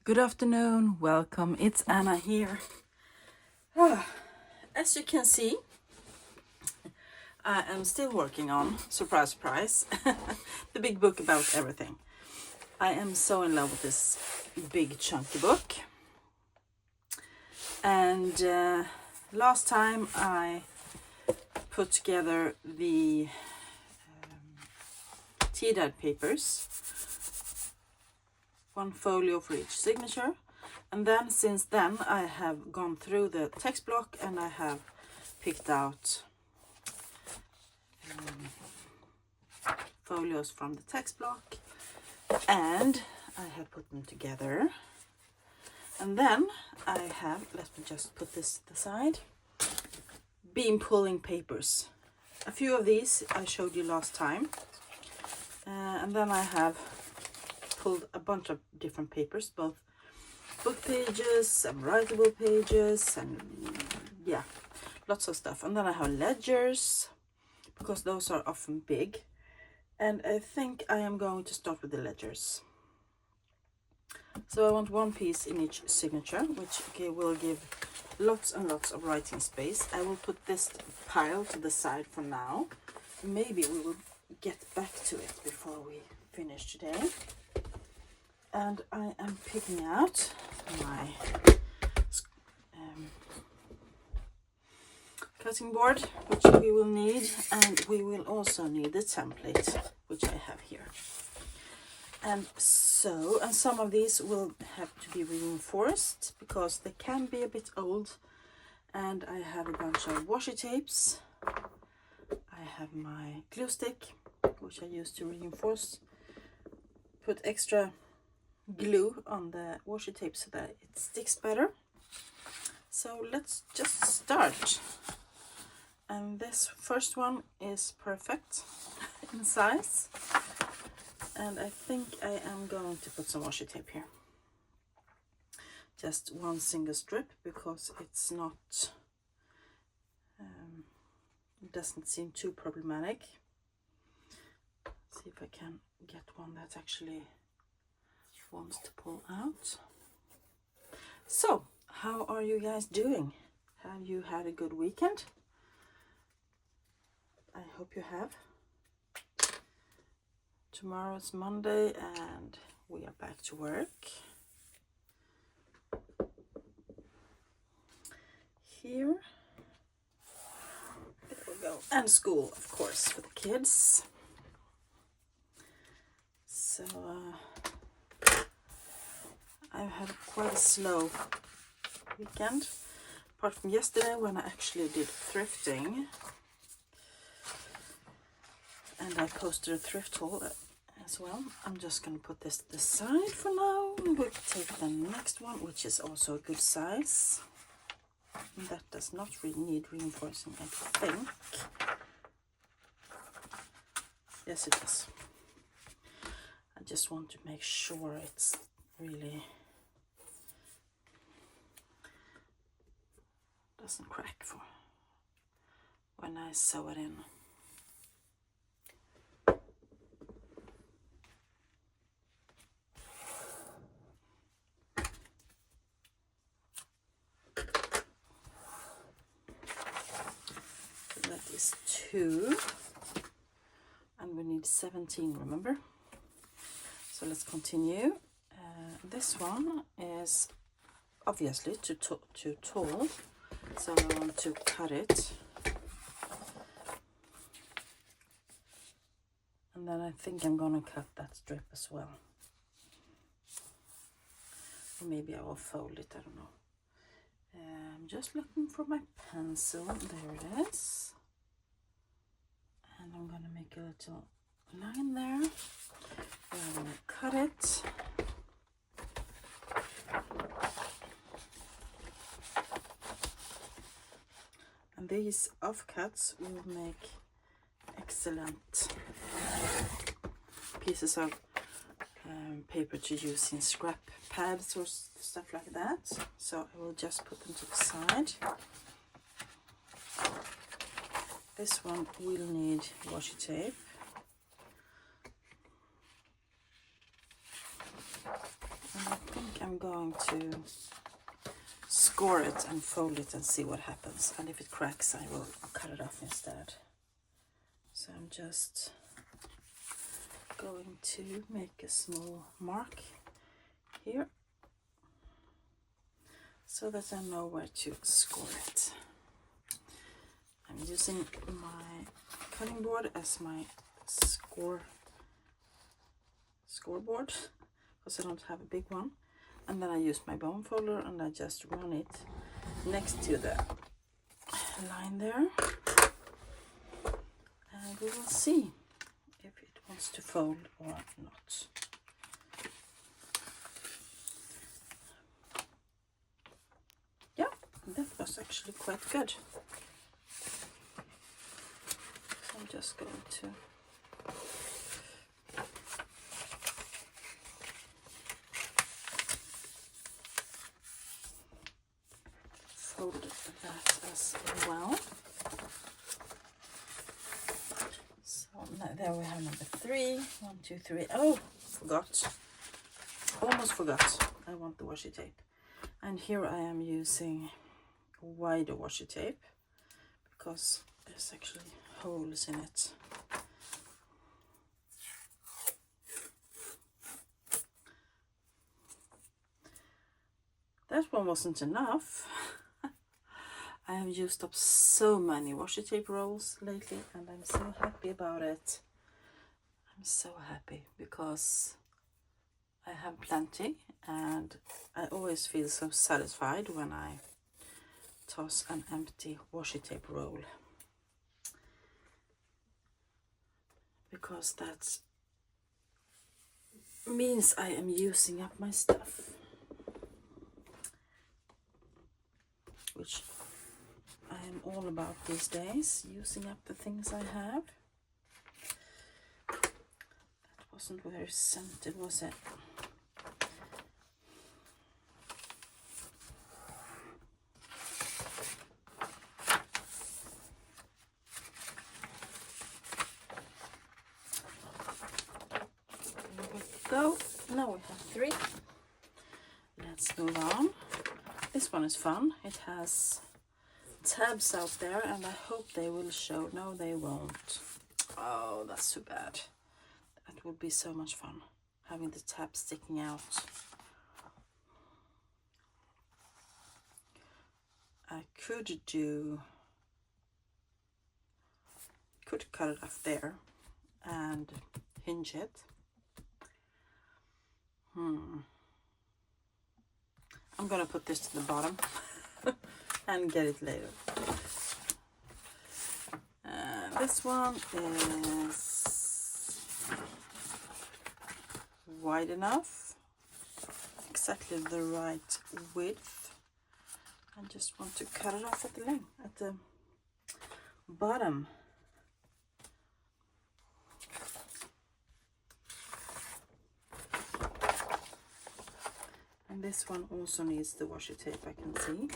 Good afternoon, welcome, it's Anna here. As you can see, I am still working on, surprise, surprise, the big book about everything. I am so in love with this big chunky book. And last time I put together the TDAD papers, one folio for each signature. And then since then I have gone through the text block and I have picked out folios from the text block and I have put them together. And then I have, let me just put this to the side, beam pulling papers. A few of these I showed you last time. And then I have pulled a bunch of different papers, both book pages and writable pages and yeah, lots of stuff. And then I have ledgers because those are often big. And I think I am going to start with the ledgers. So I want one piece in each signature, which will give lots and lots of writing space. I will put this pile to the side for now. Maybe we will get back to it before we finish today. And I am picking out my cutting board, which we will need, and we will also need the template, which I have here. And some of these will have to be reinforced because they can be a bit old. And I have a bunch of washi tapes. I have my glue stick, which I use to reinforce. Put extra glue on the washi tape so that it sticks better. So let's just start. And this first one is perfect in size. And I think I am going to put some washi tape here. Just one single strip because it's not, it doesn't seem too problematic. See if I can get one that actually wants to pull out. So, how are you guys doing? Have you had a good weekend? I hope you have. Tomorrow is Monday and we are back to work. Here. There we go. And school, of course, for the kids. So, I've had quite a slow weekend. Apart from yesterday when I actually did thrifting. And I posted a thrift haul as well. I'm just going to put this to the side for now. We'll take the next one, which is also a good size. And that does not really need reinforcing, I think. Yes, it does. I just want to make sure it's really doesn't crack for when I sew it in. That is 2, and we need 17, remember? So let's continue. This one is obviously too tall, so I want to cut it. And then I think I'm gonna cut that strip as well. Or maybe I will fold it, I don't know. I'm just looking for my pencil. There it is. And I'm gonna make a little line there. I'm gonna cut it. And these offcuts will make excellent pieces of paper to use in scrap pads or stuff like that. So I will just put them to the side. This one will need washi tape. And I think think I'm going to score it and fold it and see what happens. And if it cracks, I will cut it off instead. So I'm just going to make a small mark here so that I know where to score it. I'm using my cutting board as my scoreboard because I don't have a big one, and then I use my bone folder and I just run it next to the line there, and we will see if it wants to fold or not. Yeah, that was actually quite good. So I'm just going to fold that as well. So now there we have number 3. 1, 2, 3. Oh, almost forgot. I want the washi tape, and here I am using wider washi tape because there's actually holes in it. That one wasn't enough. I have used up so many washi tape rolls lately, and I'm so happy about it. I'm so happy because I have plenty, and I always feel so satisfied when I toss an empty washi tape roll, because that means I am using up my stuff, which I am all about these days, using up the things I have. That wasn't very scented, was it? There we go. Now we have 3. Let's move on. This one is fun. It has tabs out there, and I hope they will show. No, they won't. Oh, that's too bad. That would be so much fun, having the tab sticking out. I could cut it off there and hinge it. I'm gonna put this to the bottom and get it later. This one is wide enough, exactly the right width. I just want to cut it off at the bottom. And this one also needs the washi tape, I can see.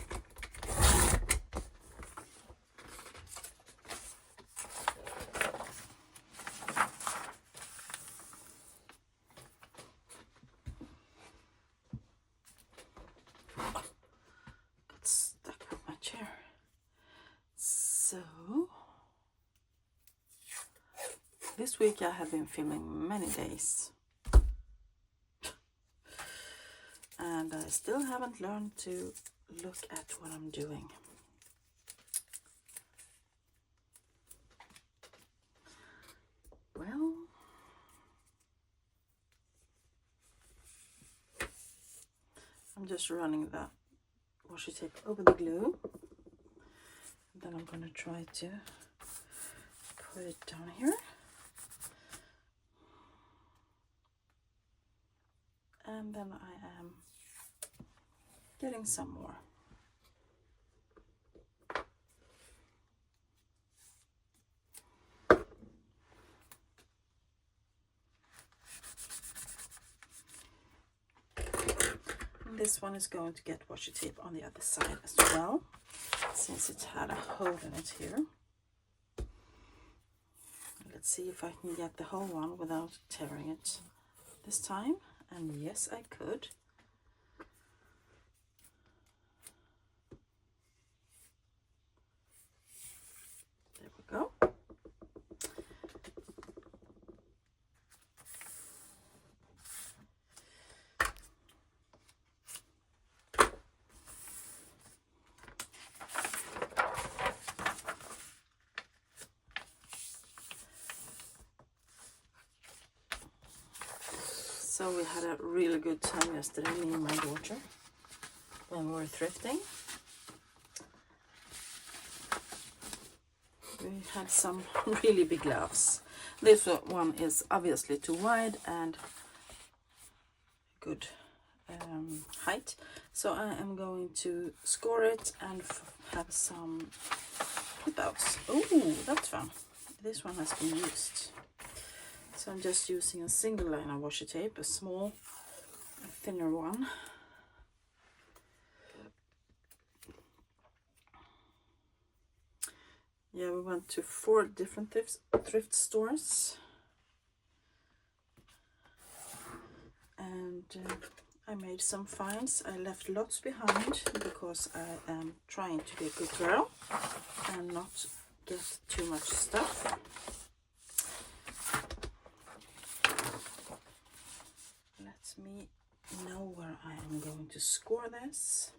Got stuck with my chair. So this week I have been filming many days, and I still haven't learned to look at what I'm doing. Well, I'm just running the washi tape over the glue, and then I'm going to try to put it down here. And then I am getting some more. And this one is going to get washi tape on the other side as well, since it had a hole in it here. Let's see if I can get the whole one without tearing it this time. And yes, I could. go. So we had a really good time yesterday, me and my daughter, when we were thrifting. We had some really big gloves. This one is obviously too wide and good height. So I am going to score it and have some flip outs. Oh, that's fun. This one has been used. So I'm just using a single line of washi tape, a small, thinner one. Yeah, we went to 4 different thrift stores. And I made some finds. I left lots behind because I am trying to be a good girl and not get too much stuff. Let me know where I am going to score this.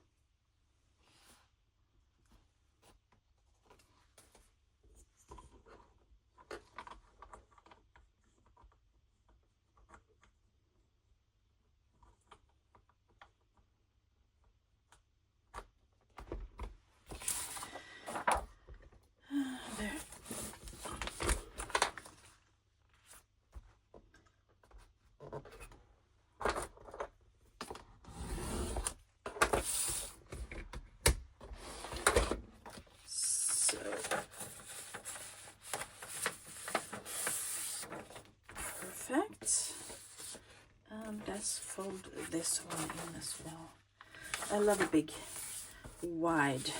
Perfect. And let's fold this one in as well. I love a big wide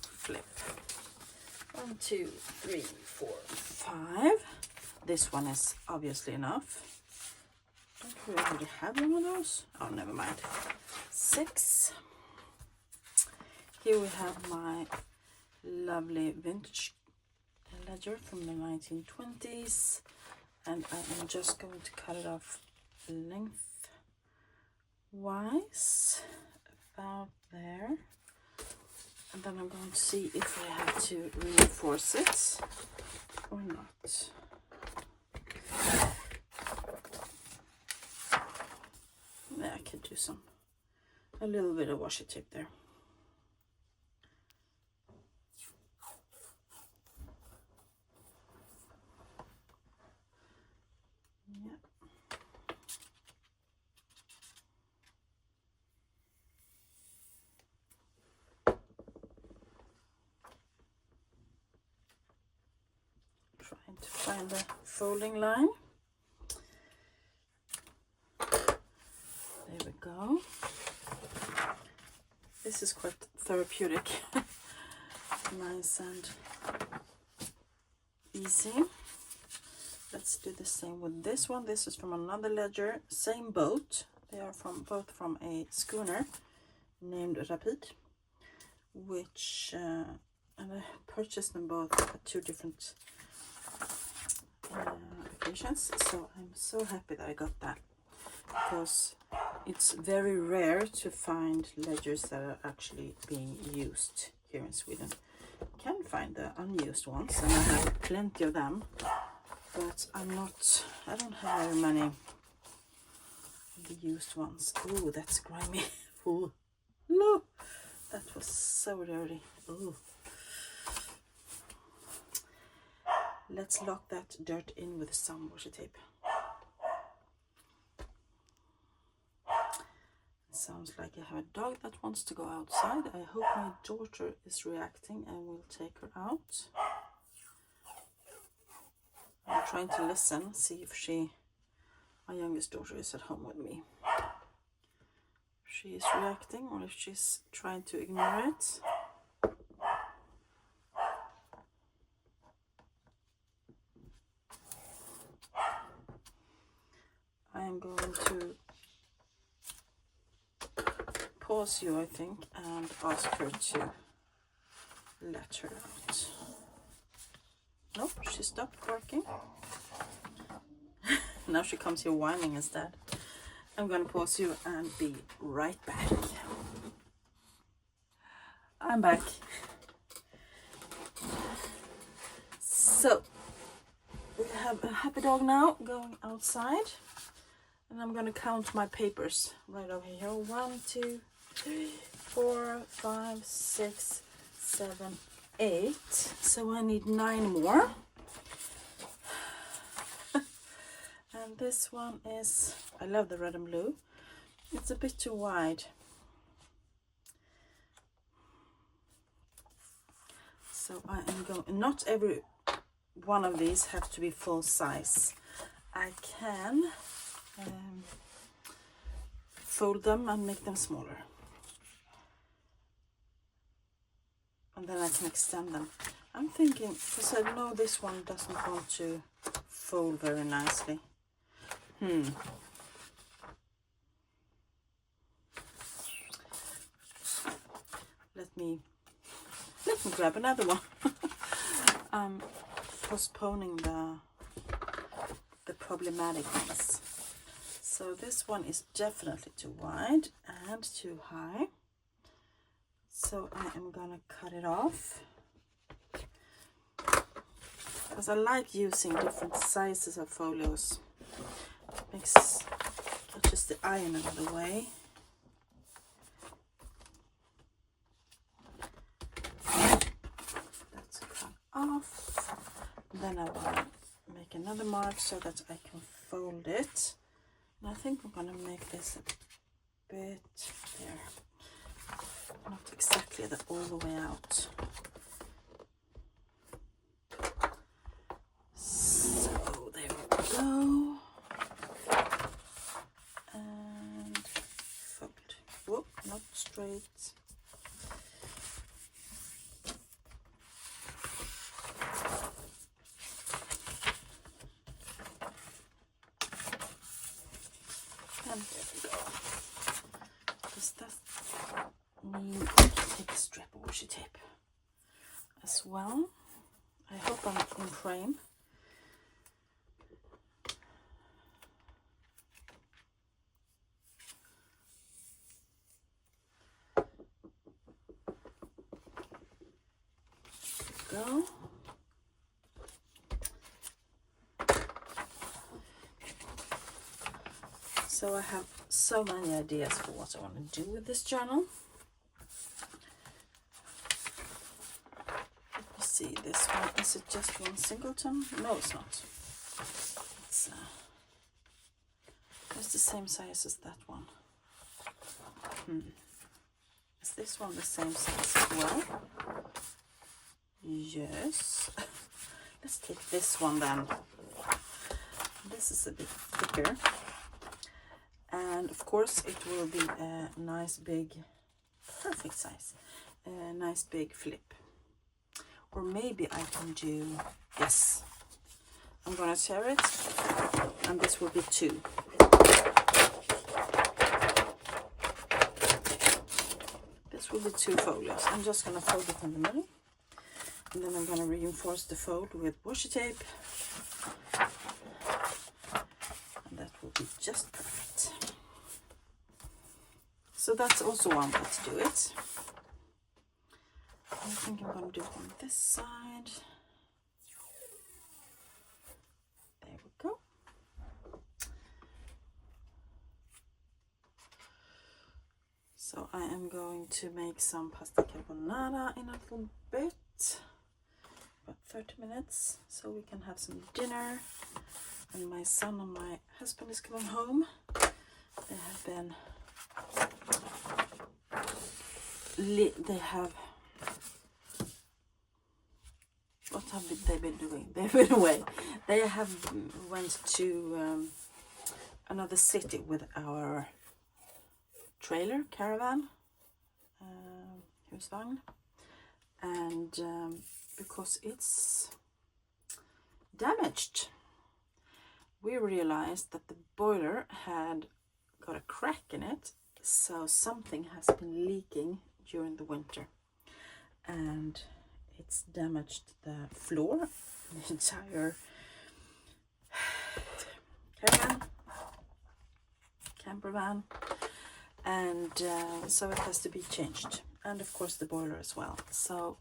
flip. 1, 2, 3, 4, 5. This one is obviously enough. Don't we already have one of those? Oh, never mind. 6. Here we have my lovely vintage ledger from the 1920s, and I am just going to cut it off lengthwise about there, and then I'm going to see if I have to reinforce it or not. Yeah, I could do a little bit of washi tape there. Trying to find the folding line. There we go. This is quite therapeutic. Nice and easy. Let's do the same with this one. This is from another ledger, same boat. They are both from a schooner named Rapid, which and I purchased them both at 2 different occasions. So I'm so happy that I got that, because it's very rare to find ledgers that are actually being used here in Sweden. You can find the unused ones, and I have plenty of them, but I don't have very many of the used ones. Oh, that's grimy. Oh, no, that was so dirty. Oh. Let's lock that dirt in with some washi tape. It sounds like I have a dog that wants to go outside. I hope my daughter is reacting and will take her out. I'm trying to listen, see if my youngest daughter is at home with me. If she is reacting or if she's trying to ignore it. I am going to pause you, I think, and ask her to let her out. Nope, she stopped working. Now she comes here whining instead. I'm gonna pause you and be right back. I'm back. So we have a happy dog now going outside, and I'm gonna count my papers right over here. 1, 2, 3, 4, 5, 6, 7, 8. So I need 9 more. And this one is, I love the red and blue. It's a bit too wide. So I am going, not every one of these have to be full size. I can fold them and make them smaller. And then I can extend them. I'm thinking, because I know this one doesn't want to fold very nicely. Let me grab another one. I'm postponing the problematic ones. So this one is definitely too wide and too high. So I am gonna cut it off. Because I like using different sizes of folios. Makes just the iron out of the way. That's cut off. Then I will make another mark so that I can fold it. And I think I'm gonna make this a bit there. Not exactly all the way out. So there we go. And fold. Whoop, not straight. And there we go. Does that need to take a strip of washi tape as well? I hope I'm in frame. Go. So I have so many ideas for what I want to do with this journal. Let me see, this one, is it just one singleton? No, it's not. It's the same size as that one. Is this one the same size as well? Yes. Let's take this one then. This is a bit thicker. And of course it will be a nice big, perfect size, a nice big flip. Or maybe I can do, yes, I'm gonna tear it, and this will be 2. This will be 2 folios. I'm just gonna fold it in the middle, and then I'm gonna reinforce the fold with washi tape, and that will be just perfect. So that's also one way to do it. I think I'm going to do it on this side. There we go. So I am going to make some pasta carbonara in a little bit. About 30 minutes, so we can have some dinner. And my son and my husband is coming home. They have been... what have they been doing? They've been away. They have went to another city with our trailer caravan, husvagn, and because it's damaged, we realized that the boiler had got a crack in it, so something has been leaking during the winter, and it's damaged the floor the entire camper van, and so it has to be changed, and of course the boiler as well. So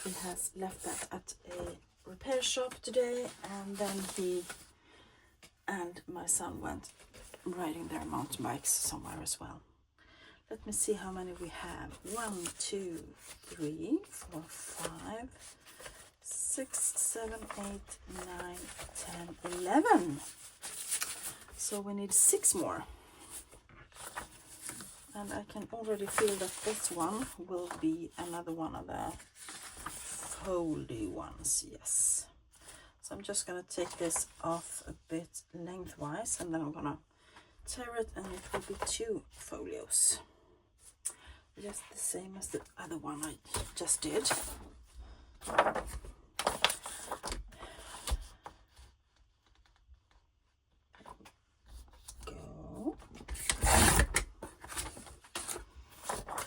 he has left that at a repair shop today, and then he and my son went riding their mountain bikes somewhere as well. Let me see how many we have. 1, 2, 3, 4, 5, 6, 7, 8, 9, 10, 11. So we need 6 more. And I can already feel that this one will be another one of the foldy ones, yes. So I'm just gonna take this off a bit lengthwise, and then I'm gonna tear it, and it will be 2 folios. Just the same as the other one I just did. Go.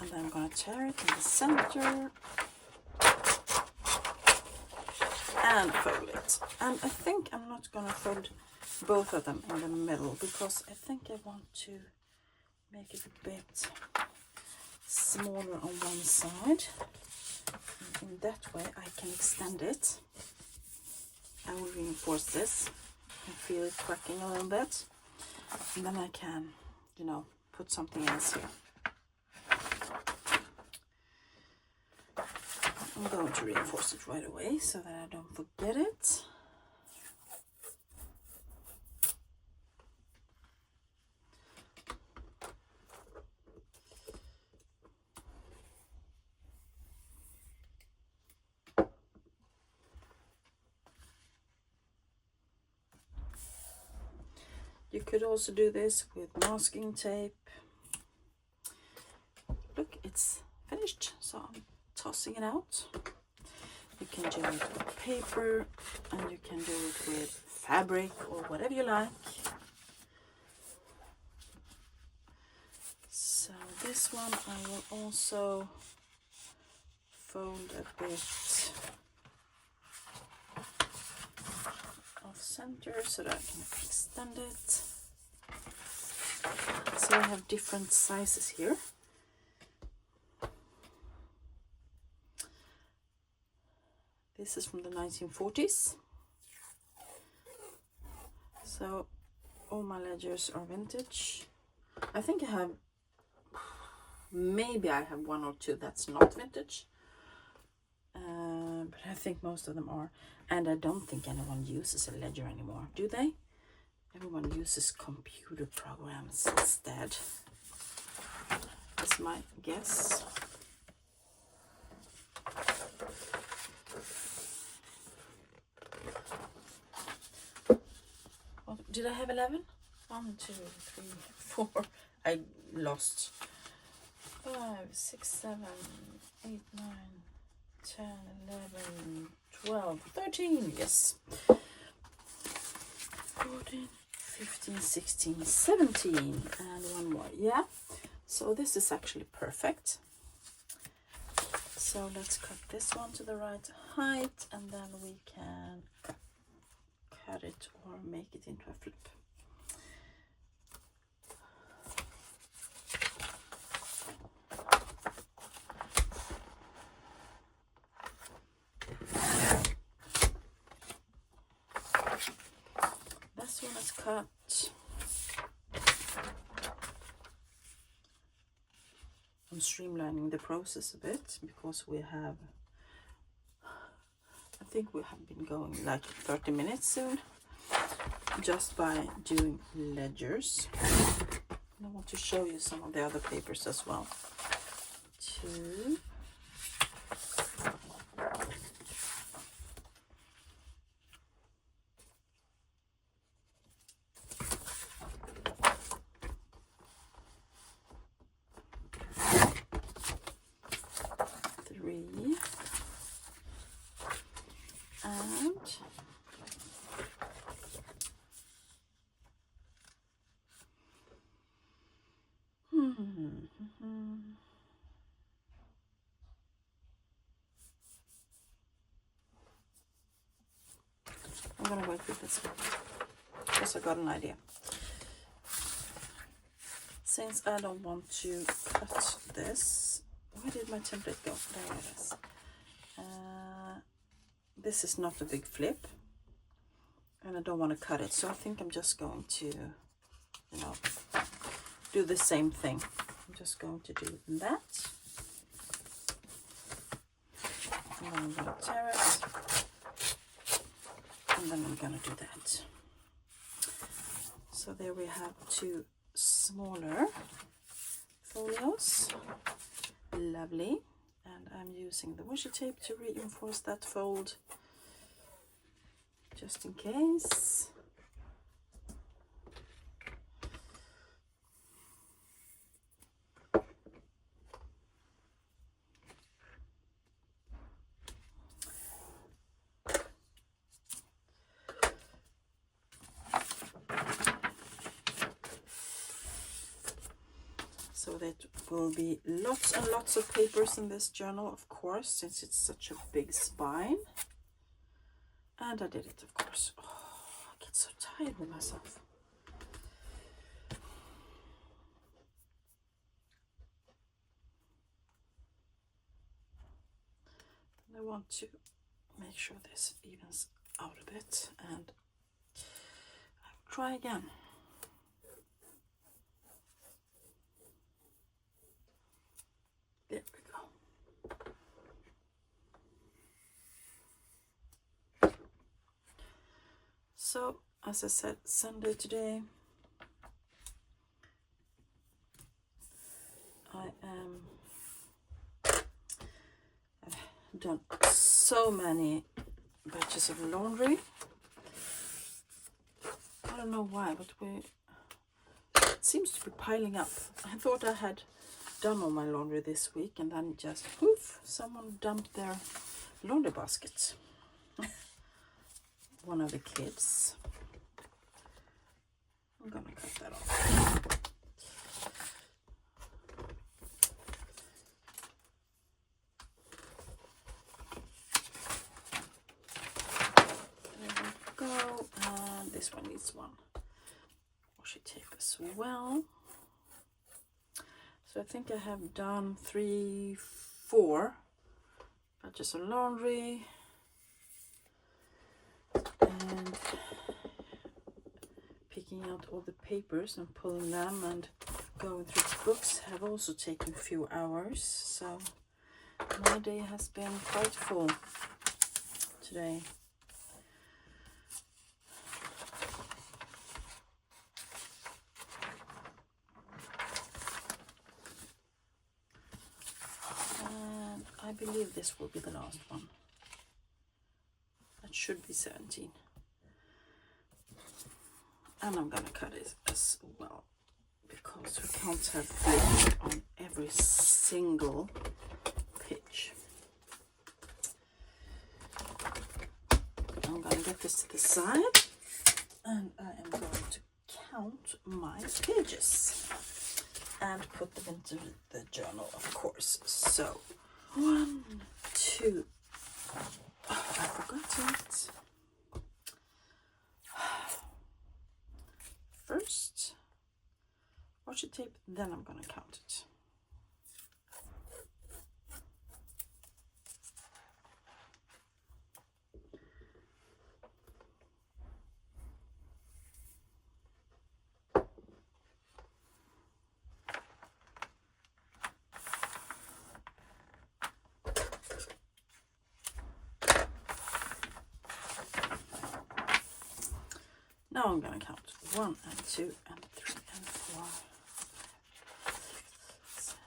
And then I'm going to tear it in the center and fold it. And I think I'm not going to fold both of them in the middle, because I think I want to make it a bit smaller on one side. And in that way I can extend it. I will reinforce this. I can feel it cracking a little bit. And then I can, you know, put something else here. I'm going to reinforce it right away so that I don't forget it. You could also do this with masking tape. Look, it's finished, so I'm tossing it out. You can do it with paper, and you can do it with fabric or whatever you like. So this one I will also fold a bit off center so that I can extend it. So I have different sizes here. This is from the 1940s. So all my ledgers are vintage. I think I have, maybe I have 1 or 2 that's not vintage. But I think most of them are. And I don't think anyone uses a ledger anymore, do they? Everyone uses computer programs instead. That's my guess. Oh, did I have 11? 1, 2, 3, 4. I lost. 5, 6, 7, 8, 9, 10, 11, 12, 13. Yes. 14, 15, 16, 17, and 1 more. Yeah, so this is actually perfect. So let's cut this one to the right height, and then we can cut it or make it into a flip. This one is cut. I'm streamlining the process a bit because we have, I think we have been going like 30 minutes soon just by doing ledgers. And I want to show you some of the other papers as well. 2, 3, and 4. with this one. Because I got an idea. Since I don't want to cut this, where did my template go? There it is. This is not a big flip, and I don't want to cut it, so I think I'm just going to, you know, do the same thing. I'm just going to do that, and then I'm going to tear it, and then I'm going to do that. So there we have two smaller folios. Lovely. And I'm using the washi tape to reinforce that fold, just in case. So that will be lots and lots of papers in this journal, of course, since it's such a big spine. And I did it, of course. Oh, I get so tired with myself. And I want to make sure this evens out a bit, and I'll try again. There we go. So, as I said, Sunday today. I've done so many batches of laundry. I don't know why, but it seems to be piling up. I thought I had done all my laundry this week, and then just poof, someone dumped their laundry basket. One of the kids. I'm gonna cut that off. There we go. And this one needs one washi tape as well. So I think I have done 3, 4 batches of laundry, and picking out all the papers and pulling them and going through the books have also taken a few hours. So my day has been quite full today. I believe this will be the last one. That should be 17. And I'm gonna cut it as well, because we can't have flip on every single page. I'm gonna get this to the side, and I am going to count my pages and put them into the journal, of course. So 1, 2, oh, I forgot it. First, washi tape, then I'm gonna count it. Now I'm going to count 1 and 2 and 3 and 4, 7,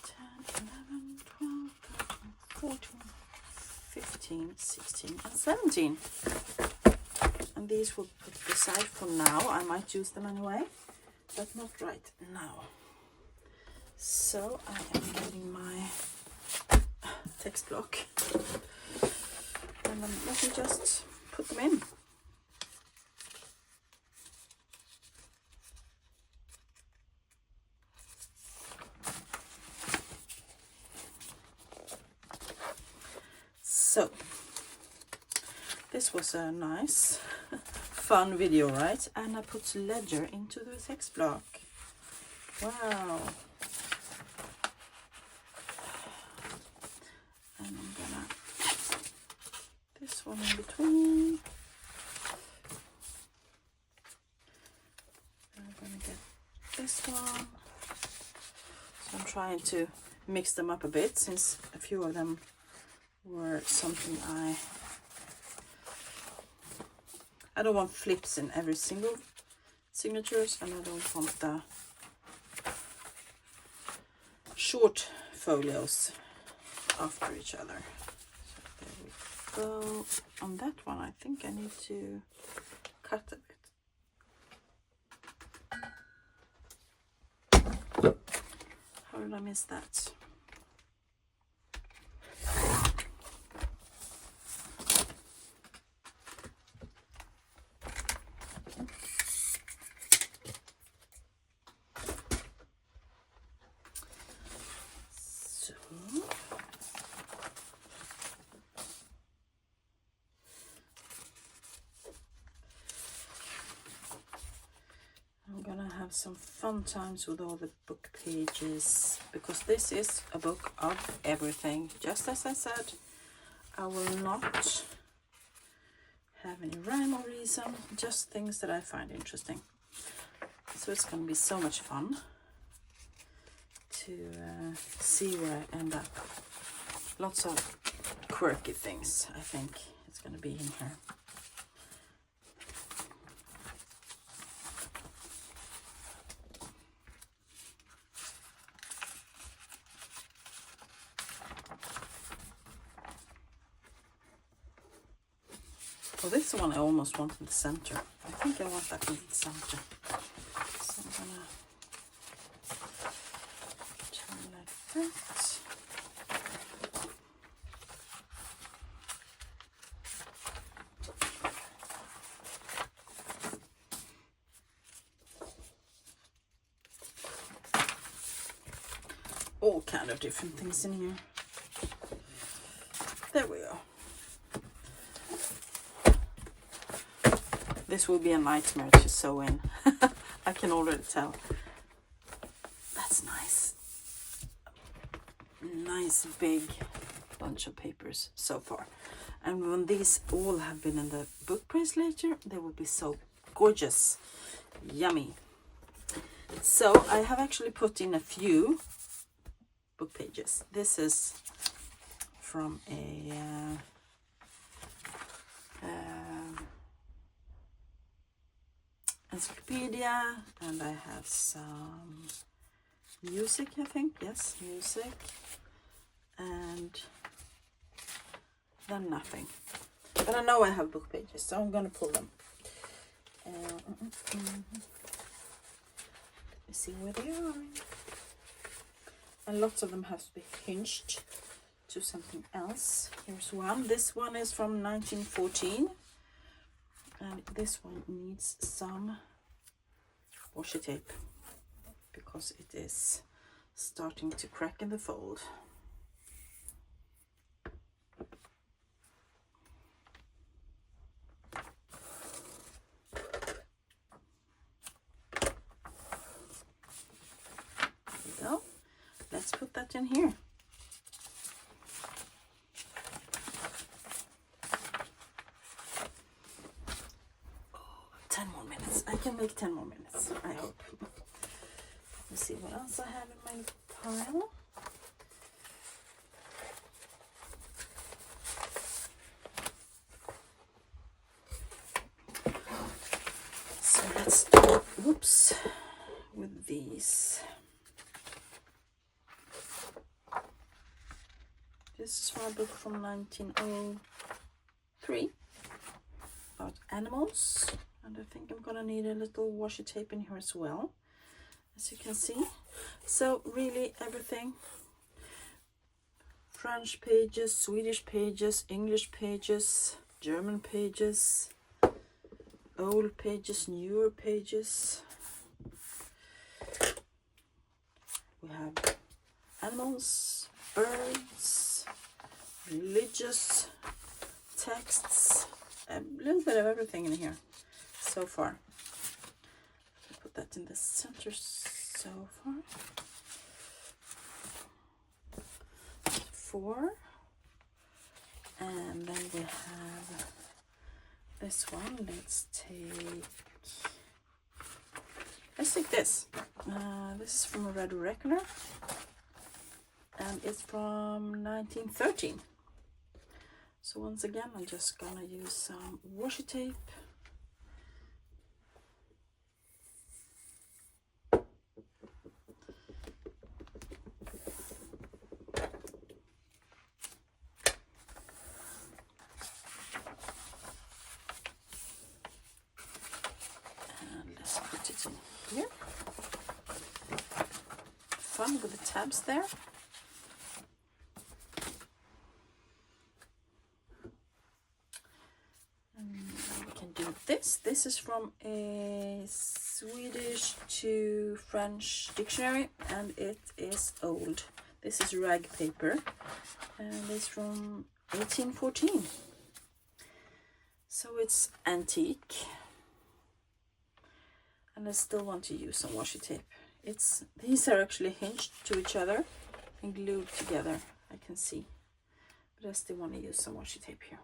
10, 11, 12, 13, 14, 15, 16 and 17. And these will put aside for now. I might use them anyway, but not right now. So I am getting my text block. And then let me just put them in. So This was a nice, fun video, right? And I put ledger into the text block. Wow. And I'm gonna this one in between. I'm gonna get this one. So I'm trying to mix them up a bit, since a few of them were something I don't want flips in every single signatures, and I don't want the short folios after each other. So there we go. On that one, I think I need to cut a bit. How did I miss that? Some fun times with all the book pages, because this is a book of everything. Just as I said, I will not have any rhyme or reason, just things that I find interesting. So it's going to be so much fun to see where I end up. Lots of quirky things, I think it's going to be in here. Well, this one I almost want in the center. I think I want that in the center. So I'm gonna turn like that. All kind of different things in here. There we go. This will be a nightmare to sew in. I can already tell. That's nice. Nice big bunch of papers so far. And when these all have been in the book press later, they will be so gorgeous. Yummy. So I have actually put in a few book pages. This is from a encyclopedia, and I have some music, I think. Yes, music. And then nothing. But I know I have book pages, so I'm gonna pull them. Let me see where they are. And lots of them have to be hinged to something else. Here's one. This one is from 1914. And this one needs some washi tape because it is starting to crack in the fold. There we go. Let's put that in here. 10 more minutes. I can make 10 more minutes, I hope. Let's see what else I have in my pile. So let's start, whoops, with these. This is from a book from 1903 about animals. And I think I'm gonna need a little washi tape in here as well, as you can see. So really everything. French pages, Swedish pages, English pages, German pages, old pages, newer pages. We have animals, birds, religious texts, a little bit of everything in here so far. Put that in the center so far. 4. And then we have this one. Let's take this. This is from a Red Reckoner, and it's from 1913. So once again, I'm just gonna use some washi tape. Here. Fun with the tabs there. And we can do this. This is from a Swedish to French dictionary, and it is old. This is rag paper, and it's from 1814. So it's antique. And I still want to use some washi tape. These are actually hinged to each other and glued together, I can see. But I still want to use some washi tape here.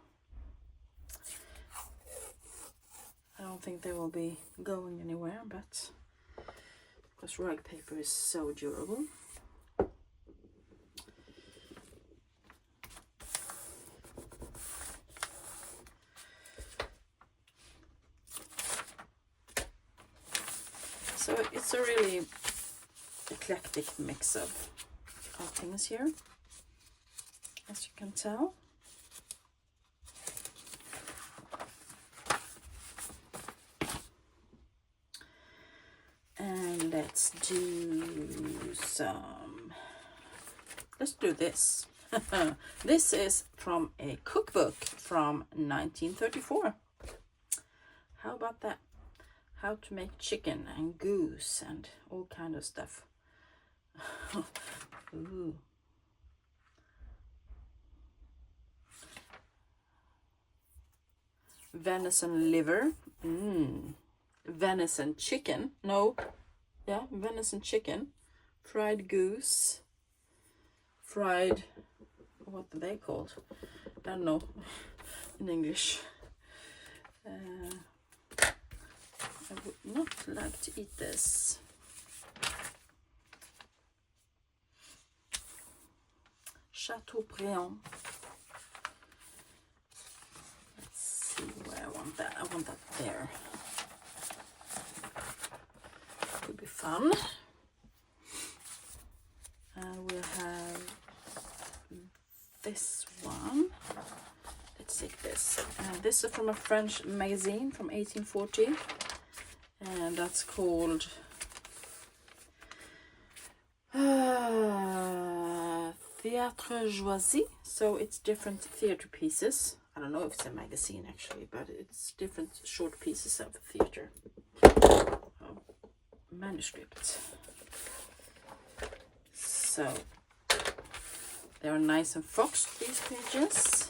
I don't think they will be going anywhere, but because rag paper is so durable. So it's a really eclectic mix of things here, as you can tell. And let's do this. This is from a cookbook from 1934. How about that? How to make chicken and goose and all kind of stuff. Ooh. Venison liver. Venison chicken. No. Yeah, venison chicken. Fried goose. Fried, what are they called? I don't know in English. I would not like to eat this. Chateaubriand. Let's see where I want that. I want that there. Could be fun. And we'll have this one. Let's take this. This is from a French magazine from 1840. And that's called Théâtre Choisi. So it's different theater pieces. I don't know if it's a magazine actually, but it's different short pieces of theater. Manuscript. So they are nice and foxed, these pages.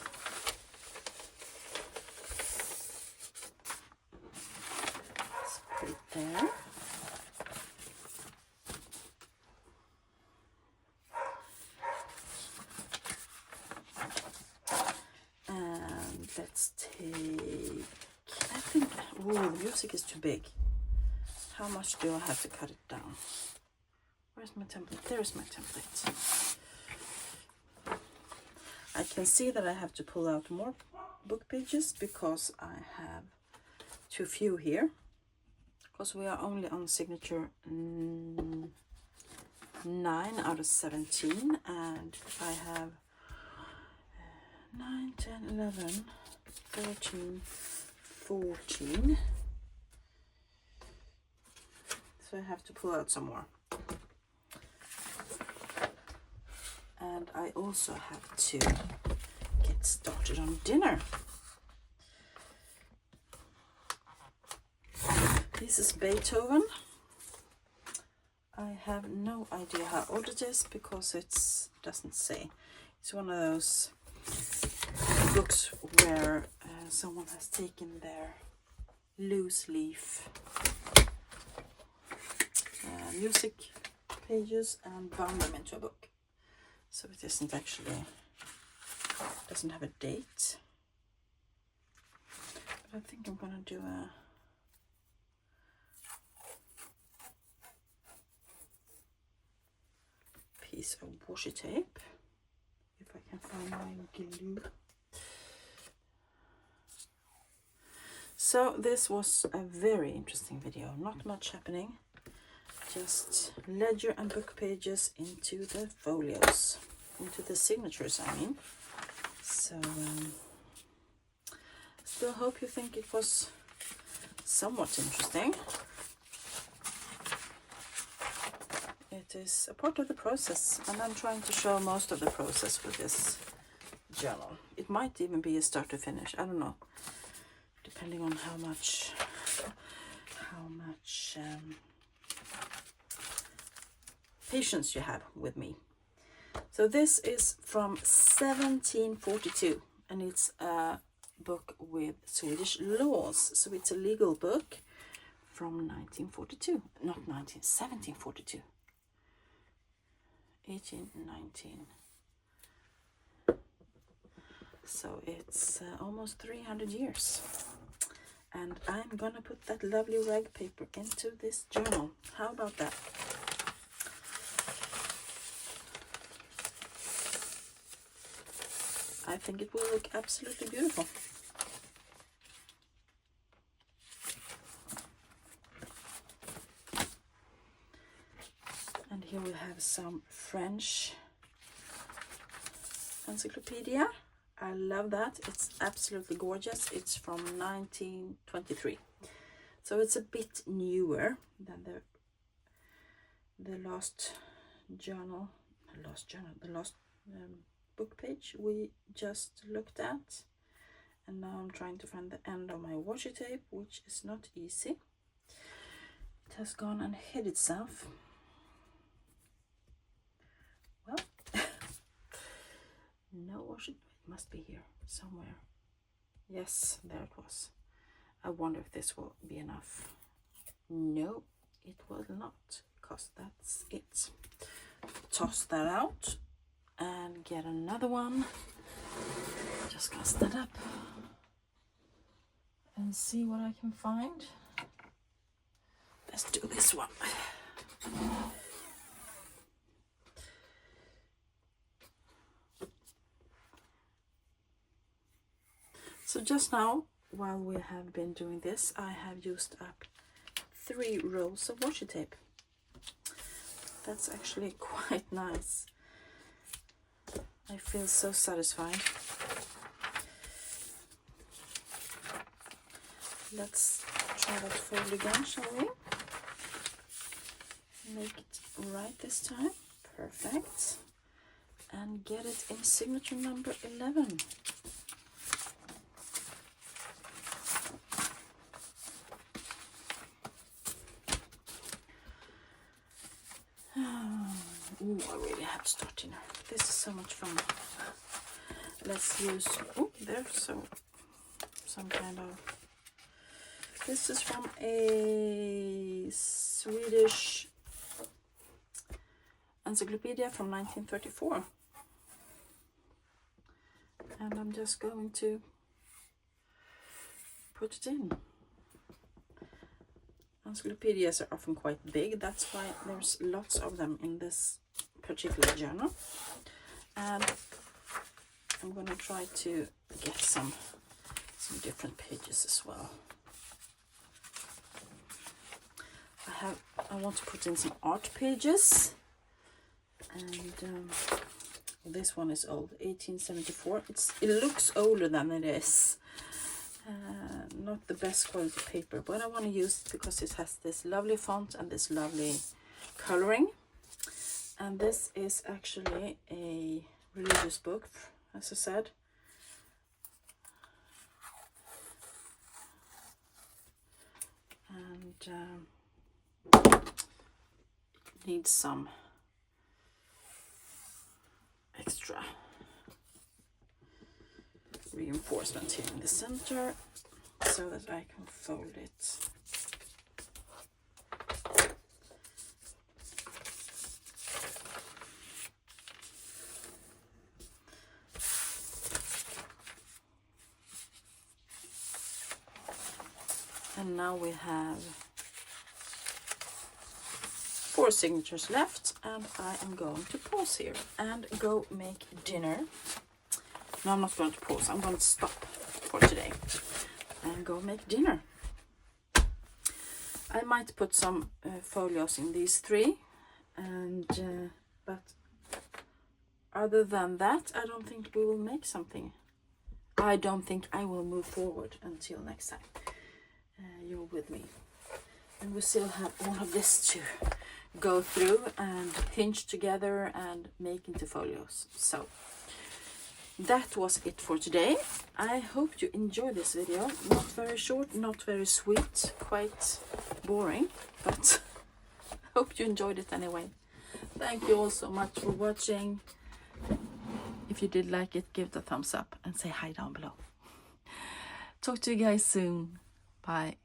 There. And let's take, I think, oh, the music is too big. How much do I have to cut it down? Where's my template? There's my template. I can see that I have to pull out more book pages because I have too few here. Because we are only on signature 9 out of 17, and I have 9, 10, 11, 13, 14. So I have to pull out some more. And I also have to get started on dinner. This is Beethoven. I have no idea how old it is because it doesn't say. It's one of those books where someone has taken their loose leaf music pages and bound them into a book. So it isn't actually, doesn't have a date. But I think I'm gonna do a piece of washi tape, if I can find my glue. So this was a very interesting video, not much happening, just ledger and book pages into the folios, into the signatures I mean. So still hope you think it was somewhat interesting. It is a part of the process, and I'm trying to show most of the process with this journal. It might even be a start to finish, I don't know, depending on how much patience you have with me. So this is from 1742, and it's a book with Swedish laws. So it's a legal book from 1942, not 1742. 1819. So it's almost 300 years. And I'm gonna put that lovely rag paper into this journal. How about that? I think it will look absolutely beautiful. And here we have some French encyclopedia. I love that. It's absolutely gorgeous. It's from 1923. So it's a bit newer than the last book page we just looked at. And now I'm trying to find the end of my washi tape, which is not easy. It has gone and hid itself. Well, no washi, it must be here somewhere. Yes, there it was. I wonder if this will be enough. No, it will not, because that's it. Toss that out and get another one. Just gonna stand up and see what I can find. Let's do this one. So just now, while we have been doing this, I have used up 3 rolls of washi tape. That's actually quite nice. I feel so satisfied. Let's try that fold again, shall we? Make it right this time. Perfect. And get it in signature number 11. Ooh, I really have to start dinner. This is so much fun. Let's use, oh, there's some kind of, this is from a Swedish encyclopedia from 1934. And I'm just going to put it in. Encyclopedias are often quite big, that's why there's lots of them in this particular journal. And I'm going to try to get some different pages as well. I want to put in some art pages, and this one is old, 1874. It looks older than it is. Not the best quality paper, but I want to use it because it has this lovely font and this lovely coloring. And this is actually a religious book, as I said. And it needs some extra reinforcement here in the center so that I can fold it. And now we have 4 signatures left, and I am going to pause here and go make dinner. No, I'm not going to pause. I'm going to stop for today and go make dinner. I might put some folios in these 3, and but other than that, I don't think we will make something. I don't think I will move forward until next time. You're with me, and we still have all of this to go through and pinch together and make into folios. So that was it for today. I hope you enjoyed this video. Not very short, not very sweet, quite boring, but I hope you enjoyed it anyway. Thank you all so much for watching. If you did like it, give it a thumbs up and say hi down below. Talk to you guys soon. Bye.